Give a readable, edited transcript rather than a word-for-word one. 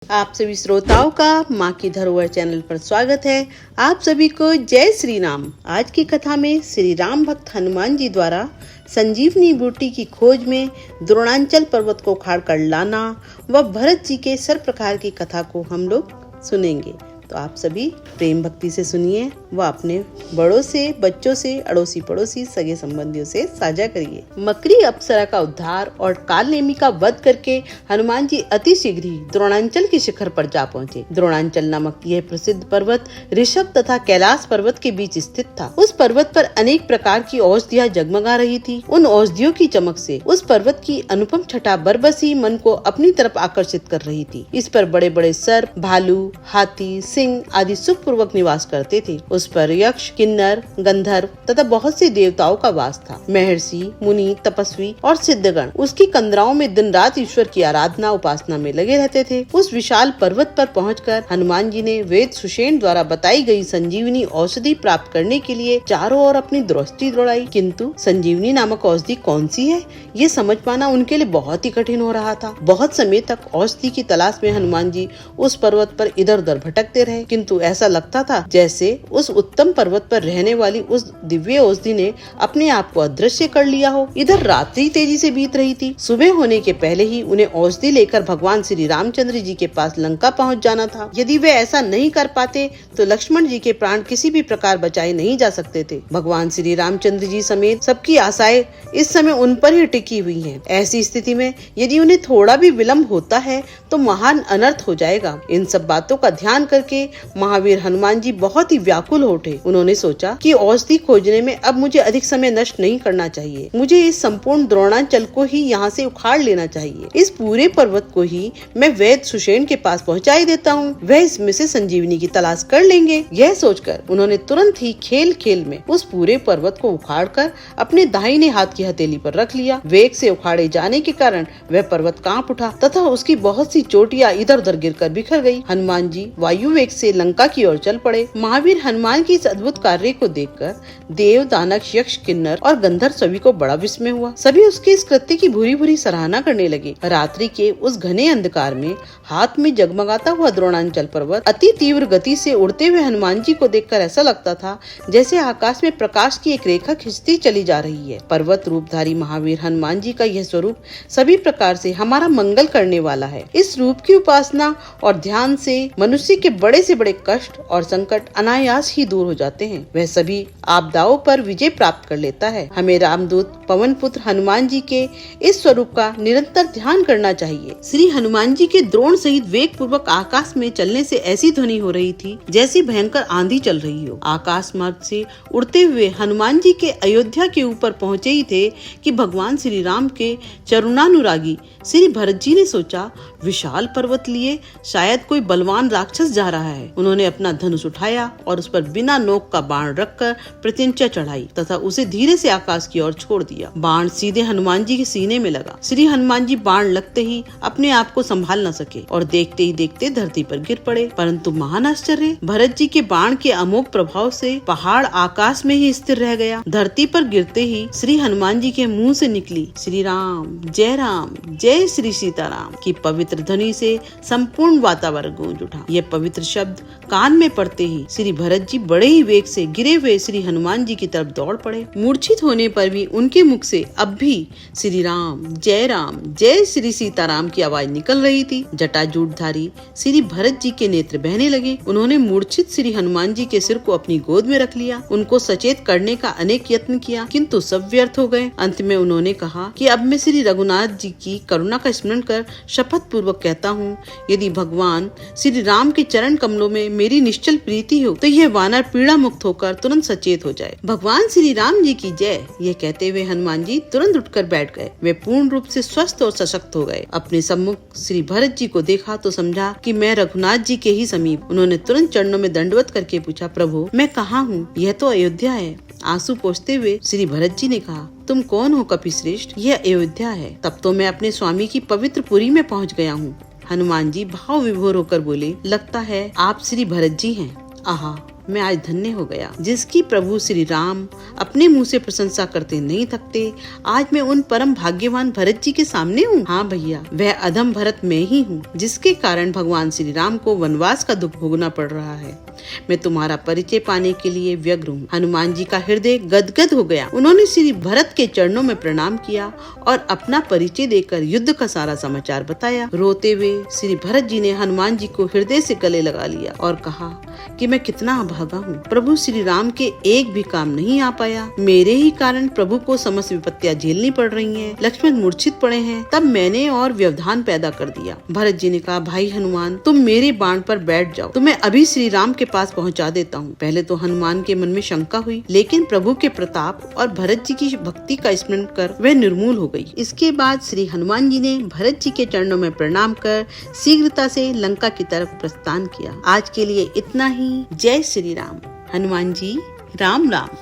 आप सभी श्रोताओं का माँ की धरोहर चैनल पर स्वागत है। आप सभी को जय श्री राम। आज की कथा में श्री राम भक्त हनुमान जी द्वारा संजीवनी बूटी की खोज में द्रोणांचल पर्वत को उखाड़ कर लाना व भरत जी के सर प्रकार की कथा को हम लोग सुनेंगे। तो आप सभी प्रेम भक्ति से सुनिए व अपने बड़ों से, बच्चों से, अड़ोसी पड़ोसी, सगे संबंधियों से साझा करिए। मकरी अप्सरा का उद्धार और कालनेमी का वध करके हनुमान जी अति शीघ्र ही द्रोणांचल के शिखर पर जा पहुँचे। द्रोणांचल नामक यह प्रसिद्ध पर्वत ऋषभ तथा कैलाश पर्वत के बीच स्थित था। उस पर्वत पर अनेक प्रकार की औषधियाँ जगमगा रही थी। उन औषधियों की चमक से उस पर्वत की अनुपम छटा बरबसी मन को अपनी तरफ आकर्षित कर रही थी। इस पर बड़े बड़े सर्प, भालू, हाथी, सिंह आदि सुखपूर्वक निवास करते थे। उस पर यक्ष, किन्नर, गंधर्व तथा बहुत से देवताओं का वास था। महर्षि, मुनि, तपस्वी और सिद्धगण उसकी कंदराओं में दिन रात ईश्वर की आराधना उपासना में लगे रहते थे। उस विशाल पर्वत पर पहुंचकर हनुमान जी ने वेद सुषेण द्वारा बताई गई संजीवनी औषधि प्राप्त करने के लिए चारों ओर अपनी दृष्टि दौड़ाई, किंतु संजीवनी नामक औषधि कौन सी है ये समझ पाना उनके लिए बहुत ही कठिन हो रहा था। बहुत समय तक औषधि की तलाश में हनुमान जी उस पर्वत पर इधर उधर भटकते रहे, किंतु ऐसा लगता था जैसे उस उत्तम पर्वत पर रहने वाली उस दिव्य औषधि ने अपने आप को अदृश्य कर लिया हो। इधर रात्रि तेजी से बीत रही थी। सुबह होने के पहले ही उन्हें औषधि लेकर भगवान श्री रामचंद्र जी के पास लंका पहुंच जाना था। यदि वे ऐसा नहीं कर पाते तो लक्ष्मण जी के प्राण किसी भी प्रकार बचाए नहीं जा सकते थे। भगवान श्री रामचंद्र जी समेत सबकी आशाएं इस समय उन पर ही टिकी हुई हैं। ऐसी स्थिति में यदि उन्हें थोड़ा भी विलंब होता है तो महान अनर्थ हो जाएगा। इन सब बातों का ध्यान करके महावीर हनुमान जी बहुत ही व्याकुल हो उठे। उन्होंने सोचा कि औषधि खोजने में अब मुझे अधिक समय नष्ट नहीं करना चाहिए। मुझे इस संपूर्ण द्रोणांचल को ही यहाँ से उखाड़ लेना चाहिए। इस पूरे पर्वत को ही मैं वेद सुषेण के पास पहुँचाई देता हूँ, वह इसमें से संजीवनी की तलाश कर लेंगे। यह सोचकर उन्होंने तुरंत ही खेल खेल में उस पूरे पर्वत को उखाड़कर अपने दाहिने हाथ की हथेली पर रख लिया। वेग से उखाड़े जाने के कारण वह पर्वत कांप उठा तथा उसकी बहुत सी चोटियां इधर उधर गिरकर बिखर गई। हनुमान जी वायु वेग से लंका की ओर चल पड़े। महावीर हनुमान की इस अद्भुत कार्य को देखकर देव, दानव, यक्ष, किन्नर और गंधर्व सभी को बड़ा विस्मय हुआ। सभी उसके इस कृत्य की भूरी भूरी सराहना करने लगे। रात्रि के उस घने अंधकार में हाथ में जगमगाता हुआ द्रोणांचल पर्वत अति तीव्र गति से उड़ते हुए हनुमान जी को देखकर ऐसा लगता था जैसे आकाश में प्रकाश की एक रेखा खिंचती चली जा रही है। पर्वत रूपधारी महावीर हनुमान जी का यह स्वरूप सभी प्रकार से हमारा मंगल करने वाला है। इस रूप की उपासना और ध्यान से मनुष्य के बड़े से बड़े कष्ट और संकट अनायास ही दूर हो जाते हैं। वह सभी आपदाओं पर विजय प्राप्त कर लेता है। हमें रामदूत पवन पुत्र हनुमान जी के इस स्वरूप का निरंतर ध्यान करना चाहिए। श्री हनुमान जी के द्रोण सहित वेग पूर्वक आकाश में चलने से ऐसी ध्वनि हो रही थी जैसी भयंकर आंधी चल रही हो। आकाश मार्ग से उड़ते हुए हनुमान जी के अयोध्या के ऊपर पहुँचे ही थे कि भगवान श्री राम के चरुणानुरागी श्री भरत जी ने सोचा विशाल पर्वत लिए शायद कोई बलवान राक्षस जा रहा है। उन्होंने अपना धनुष उठाया और उस पर बिना नोक का बाण रखकर प्रत्यंचा चढ़ाई तथा उसे धीरे से आकाश की ओर छोड़ दिया। बाण सीधे हनुमान जी के सीने में लगा। श्री हनुमान जी बाण लगते ही अपने आप को संभाल न सके और देखते ही देखते धरती पर गिर पड़े। परंतु महान आश्चर्य, भरत जी के बाण के अमोघ प्रभाव से पहाड़ आकाश में ही स्थिर रह गया। धरती पर गिरते ही श्री हनुमान जी के मुंह से निकली श्री राम, जय श्री सीताराम की पवित्र ध्वनि से संपूर्ण वातावरण गूंज उठा। ये पवित्र शब्द कान में पड़ते ही श्री भरत जी बड़े ही वेग से गिरे हुए श्री हनुमान जी की तरफ दौड़ पड़े। मूर्छित होने पर भी उनके मुख से अब भी श्री राम, जय श्री सीताराम की आवाज निकल रही थी। जटाजूटधारी श्री भरत जी के नेत्र बहने लगे। उन्होंने मूर्छित श्री हनुमान जी के सिर को अपनी गोद में रख लिया। उनको सचेत करने का अनेक यत्न किया किंतु सब व्यर्थ हो गए। अंत में उन्होंने कहा कि अब मैं श्री रघुनाथ जी की करुणा का स्मरण कर शपथ पूर्वक कहता हूँ, यदि भगवान श्री राम के चरण कमलों में मेरी निश्चल प्रीति हो तो यह वानर पीड़ा मुक्त होकर तुरंत सचेत हो जाए। भगवान श्री राम जी की जय। ये कहते हुए हनुमान जी तुरंत उठकर बैठ गए। वे पूर्ण रूप से स्वस्थ और सशक्त हो गए। अपने सम्मुख श्री भरत जी को देखा तो समझा कि मैं रघुनाथ जी के ही समीप। उन्होंने तुरंत चरणों में दंडवत करके पूछा, प्रभु मैं कहाँ हूँ? यह तो अयोध्या है। आंसू पोंछते हुए श्री भरत जी ने कहा, तुम कौन हो कपिश्रेष्ठ? यह अयोध्या है। तब तो मैं अपने स्वामी की पवित्र पुरी में पहुँच गया हूँ। हनुमान जी भाव विभोर होकर बोले, लगता है आप श्री भरत जी हैं। आहा, मैं आज धन्य हो गया। जिसकी प्रभु श्री राम अपने मुंह से प्रशंसा करते नहीं थकते, आज मैं उन परम भाग्यवान भरत जी के सामने हूँ। हाँ भैया, वह अधम भरत मैं ही हूँ, जिसके कारण भगवान श्री राम को वनवास का दुख भोगना पड़ रहा है। मैं तुम्हारा परिचय पाने के लिए व्यग्र हूँ। हनुमान जी का हृदय गदगद हो गया। उन्होंने श्री भरत के चरणों में प्रणाम किया और अपना परिचय देकर युद्ध का सारा समाचार बताया। रोते हुए श्री भरत जी ने हनुमान जी को हृदय से गले लगा लिया और कहा कि मैं कितना अभागा हूँ। प्रभु श्री राम के एक भी काम नहीं आ पाया। मेरे ही कारण प्रभु को समस्त विपत्तियां झेलनी पड़ रही हैं। लक्ष्मण मूर्छित पड़े हैं। तब मैंने और व्यवधान पैदा कर दिया। भरत जी ने कहा, भाई हनुमान, तुम मेरे बाण पर बैठ जाओ, तुम्हें अभी श्री राम के पास पहुंचा देता हूँ। पहले तो हनुमान के मन में शंका हुई, लेकिन प्रभु के प्रताप और भरत जी की भक्ति का स्मरण कर वह निर्मूल हो गई। इसके बाद श्री हनुमान जी ने भरत जी के चरणों में प्रणाम कर शीघ्रता से लंका की तरफ प्रस्थान किया। आज के लिए इतना ही। जय श्री राम। हनुमान जी राम राम।